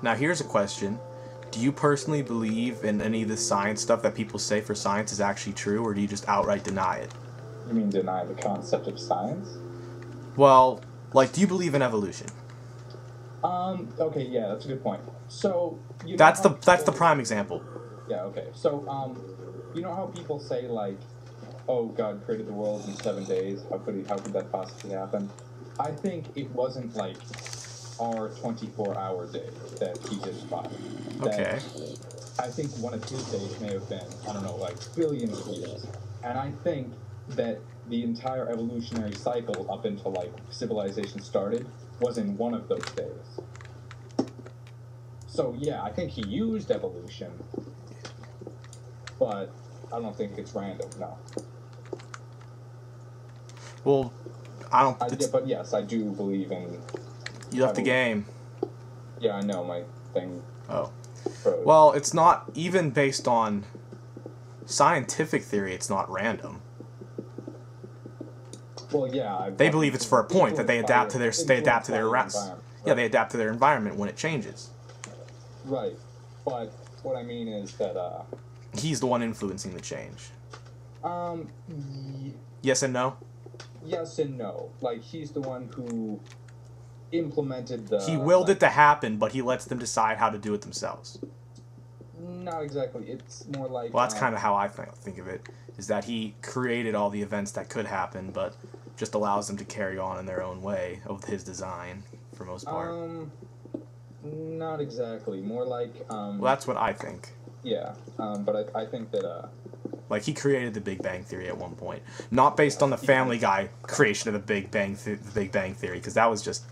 Now here's a question. Do you personally believe in any of the science stuff that people say for science is actually true, or do you just outright deny it? You mean deny the concept of science? Well, like, do you believe in evolution? Okay, yeah, that's a good point. So, you know that's the prime example. Yeah, okay. So, you know how people say, like, oh, God created the world in 7 days, how could that possibly happen? I think it wasn't, like, our 24-hour day that he just by. Okay. I think one of his days may have been, I don't know, like, billions of years. And I think that the entire evolutionary cycle up until, like, civilization started was in one of those days. So, yeah, I think he used evolution, but I don't think it's random, no. Well, I don't... Yeah, but yes, I do believe in... You left the game. Yeah, I know, my thing... Oh. Froze. Well, it's not even based on scientific theory, it's not random. Well, yeah, they believe it's for a point that they adapt to their environment. Yeah, they adapt to their environment when it changes. Right, but what I mean is that he's the one influencing the change. Yes and no? Yes and no. Like, he's the one who implemented the... He willed it to happen, but he lets them decide how to do it themselves. Not exactly. It's more like... Well, that's kind of how I think of it, is that he created all the events that could happen, but just allows them to carry on in their own way of his design, for most part. Not exactly. More like... well, that's what I think. Yeah, but I think that... Like, he created the Big Bang Theory at one point. Not based on the Family Guy creation of the Big Bang Theory, because that was just...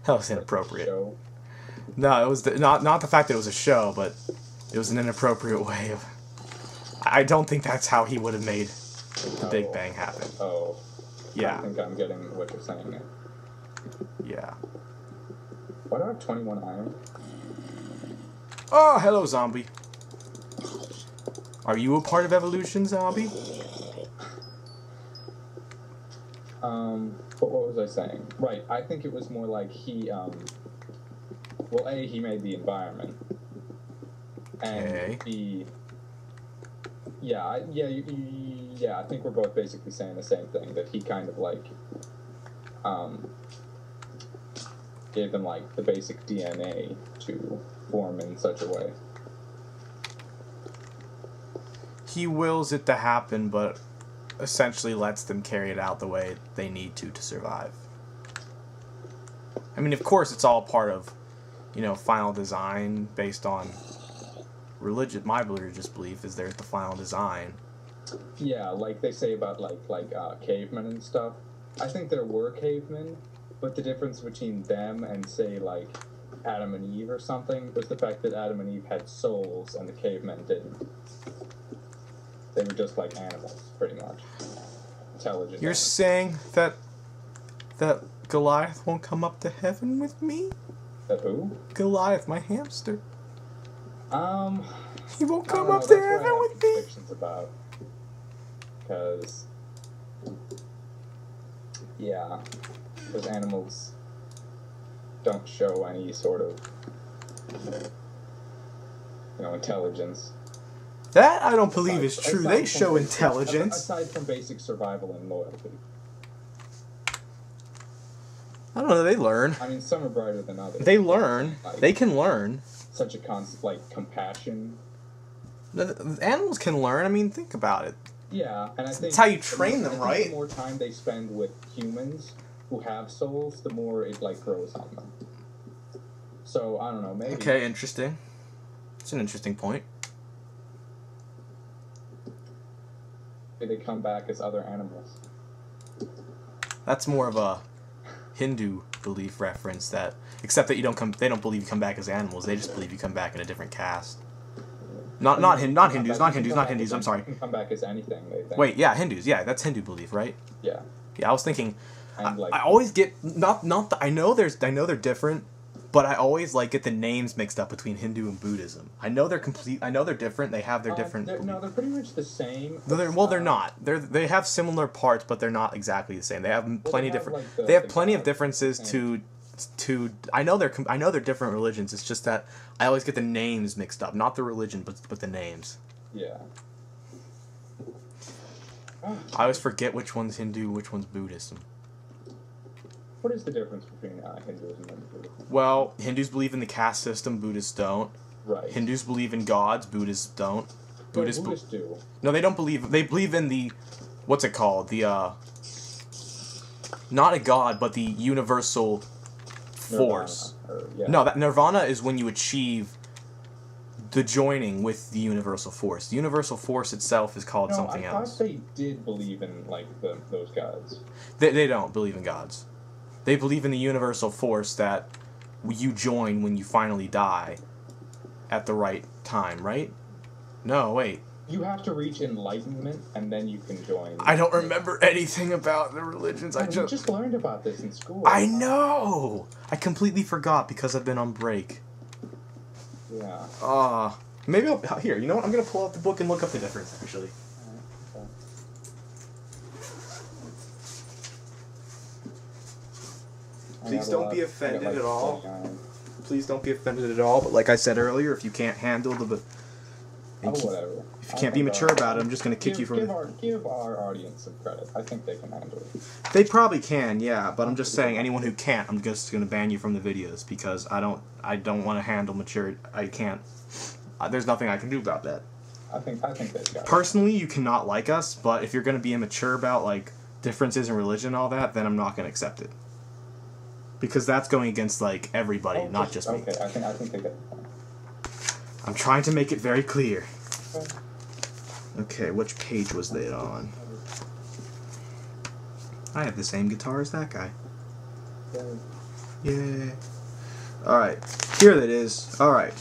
that was inappropriate. No, it was not the fact that it was a show, but it was an inappropriate way of... I don't think that's how he would have made the Big Bang happen. Oh. Yeah. I think I'm getting what you're saying there. Yeah. Why do I have 21 iron? Oh, hello, zombie. Are you a part of evolution, zombie? But what was I saying? Right, I think it was more like he, well, A, he made the environment. And B, yeah, I think we're both basically saying the same thing, that he kind of, like, gave them, like, the basic DNA to form in such a way. He wills it to happen, but essentially lets them carry it out the way they need to survive. I mean, of course, it's all part of, you know, final design based on my religious belief is there's the final design. Yeah, like they say about, like cavemen and stuff. I think there were cavemen, but the difference between them and, say, like, Adam and Eve or something was the fact that Adam and Eve had souls and the cavemen didn't. They were just like animals, pretty much. Intelligent. You're saying that Goliath won't come up to heaven with me? That who? Goliath, my hamster. He won't come up to heaven with me. Fictions about, because, yeah, those animals don't show any sort of, you know, intelligence. That I don't believe is true. They show intelligence. Aside from basic survival and loyalty. I don't know. They learn. I mean, some are brighter than others. They learn. Like, they can learn. Such a like compassion. The animals can learn. I mean, think about it. Yeah, and I think it's how you train them, right? The more time they spend with humans who have souls, the more it like grows on them. So I don't know. Maybe. Okay, interesting. It's an interesting point. They come back as other animals. That's more of a Hindu belief reference that, except that they don't believe you come back as animals. They just believe you come back in a different caste. Not Hindus. I'm sorry. You can come back as anything. They think. Wait, yeah, Hindus. Yeah, that's Hindu belief, right? Yeah. Yeah, I was thinking. And like, I always get I know they're different, but I always get the names mixed up between Hindu and Buddhism. I know they're different. They have their different. No, they're pretty much the same. They're not. They have similar parts, but they're not exactly the same. They have plenty of different. They have plenty of differences to two. I know they're different religions. It's just that I always get the names mixed up, not the religion, but the names. Yeah. I always forget which one's Hindu, which one's Buddhism. What is the difference between Hinduism and Buddhism? Well, Hindus believe in the caste system. Buddhists don't. Right. Hindus believe in gods. Buddhists don't. Buddhists do. No, they don't believe. They believe in the, what's it called? The not a god, but the universal force. No, that Nirvana is when you achieve the joining with the universal force. The universal force itself is called something else. I thought they did believe in like those gods. They don't believe in gods. They believe in the universal force that you join when you finally die at the right time, right? No, wait. You have to reach enlightenment, and then you can join. I don't remember anything about the religions. We just learned about this in school. I know! I completely forgot because I've been on break. Yeah. Maybe I'll... Here, you know what? I'm going to pull out the book and look up the difference, actually. Okay. Please don't be offended at all. Please don't be offended at all, but like I said earlier, if you can't handle the... whatever. If you can't be mature about it, I'm just going to kick you from... Give our audience some credit. I think they can handle it. They probably can, yeah, but I'm just saying anyone who can't, I'm just going to ban you from the videos because I don't want to handle mature... I can't... there's nothing I can do about that. I think they've got it. Personally, you cannot like us, but if you're going to be immature about, like, differences in religion and all that, then I'm not going to accept it. Because that's going against, like, everybody, not just me. Okay, I think they get it. I'm trying to make it very clear. Okay, which page was that on? I have the same guitar as that guy. Yeah. Alright, here that is. Alright.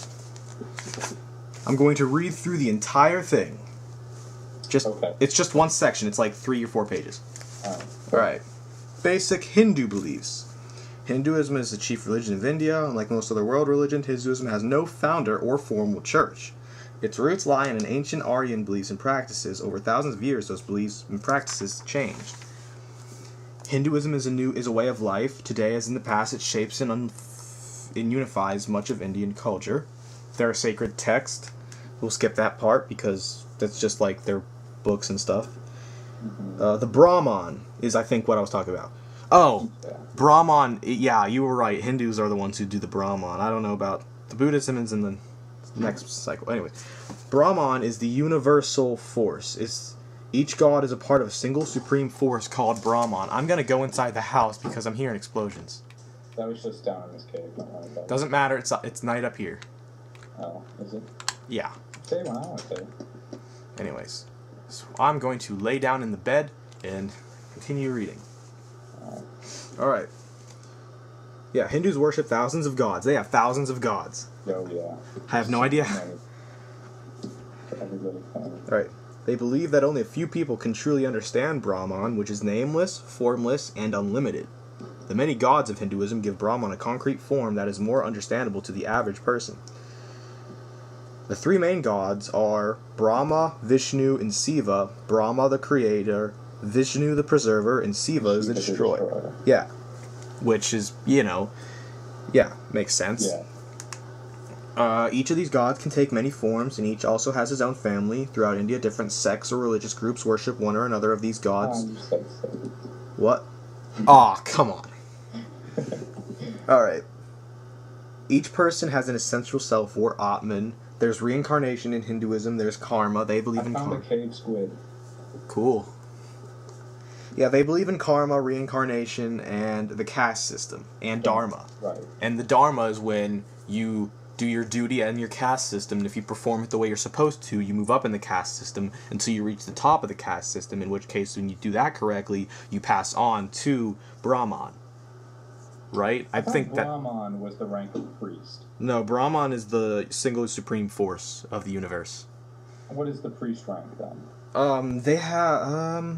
I'm going to read through the entire thing. It's just one section. It's like 3 or 4 pages. Alright. Basic Hindu beliefs. Hinduism is the chief religion of India. Unlike most other world religions, Hinduism has no founder or formal church. Its roots lie in an ancient Aryan beliefs and practices. Over thousands of years, those beliefs and practices changed. Hinduism is a way of life. Today, as in the past, it shapes and unifies much of Indian culture. There are sacred texts. We'll skip that part because that's just like their books and stuff. The Brahman is, I think, what I was talking about. Oh, Brahman, yeah, you were right. Hindus are the ones who do the Brahman. I don't know about the Buddhism is in the next cycle. Anyway, Brahman is the universal force. Each god is a part of a single supreme force called Brahman. I'm going to go inside the house because I'm hearing explosions. That was just down in this cave. Doesn't matter, it's night up here. Oh, is it? Yeah. Say when I want to. Anyways, so I'm going to lay down in the bed and continue reading. Alright. Yeah, Hindus worship thousands of gods. They have thousands of gods. Oh, yeah. I have no idea. Alright. They believe that only a few people can truly understand Brahman, which is nameless, formless, and unlimited. The many gods of Hinduism give Brahman a concrete form that is more understandable to the average person. The 3 main gods are Brahma, Vishnu, and Siva. Brahma, the creator, Vishnu, the preserver, and Siva is the destroyer. Yeah. Which is, makes sense. Yeah. Each of these gods can take many forms, and each also has his own family. Throughout India, different sects or religious groups worship one or another of these gods. What? Aw, come on. Alright. Each person has an essential self or Atman. There's reincarnation in Hinduism. There's karma. They believe in karma. I found a cave squid. Cool. Yeah, they believe in karma, reincarnation, and the caste system, and dharma. Right. And the dharma is when you do your duty and your caste system, and if you perform it the way you're supposed to, you move up in the caste system until you reach the top of the caste system, in which case, when you do that correctly, you pass on to Brahman. Right? I think that Brahman was the rank of priest. No, Brahman is the single supreme force of the universe. What is the priest rank then? They have,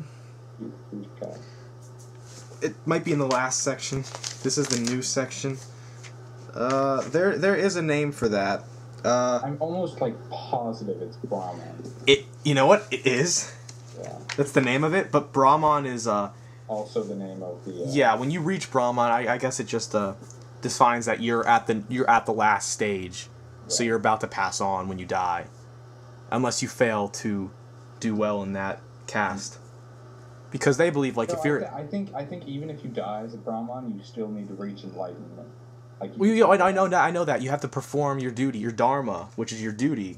it might be in the last section. This is the new section. There is a name for that. I'm almost like positive it's Brahman. You know what? It is. Yeah. That's the name of it, but Brahman is, also the name of the... Yeah, when you reach Brahman, I guess it just, defines that you're at the last stage, so you're about to pass on when you die, unless you fail to do well in that caste. Because they believe, like, if you're... I think even if you die as a Brahman, you still need to reach enlightenment. Like, I know that. You have to perform your duty, your dharma, which is your duty.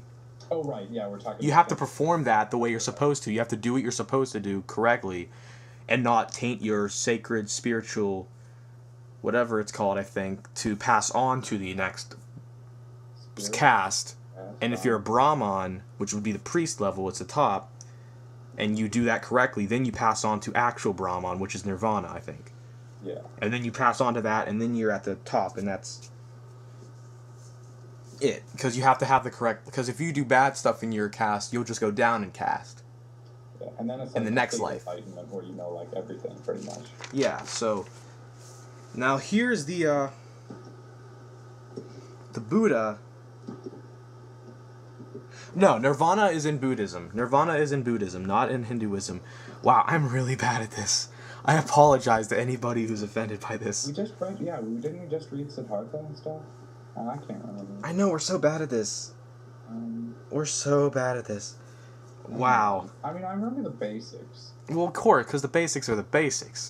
Oh, right, yeah, we're talking... You have to perform that the way you're supposed to. You have to do what you're supposed to do correctly, and not taint your sacred, spiritual, whatever it's called, I think, to pass on to the next caste. And if you're a Brahman, which would be the priest level, it's the top, and you do that correctly, then you pass on to actual Brahman, which is Nirvana, I think. Yeah. And then you pass on to that, and then you're at the top, and that's it. Because you have to have the correct... Because if you do bad stuff in your caste, you'll just go down in caste. Yeah, and then it's in the next life. Enlightenment where you know, like, everything, pretty much. Yeah, so... Now here's the Buddha... No, Nirvana is in Buddhism. Nirvana is in Buddhism, not in Hinduism. Wow, I'm really bad at this. I apologize to anybody who's offended by this. We just read, didn't we just read Siddhartha and stuff? I can't remember. I know, we're so bad at this. We're so bad at this. Wow. I mean, I remember the basics. Well, of course, because the basics are the basics.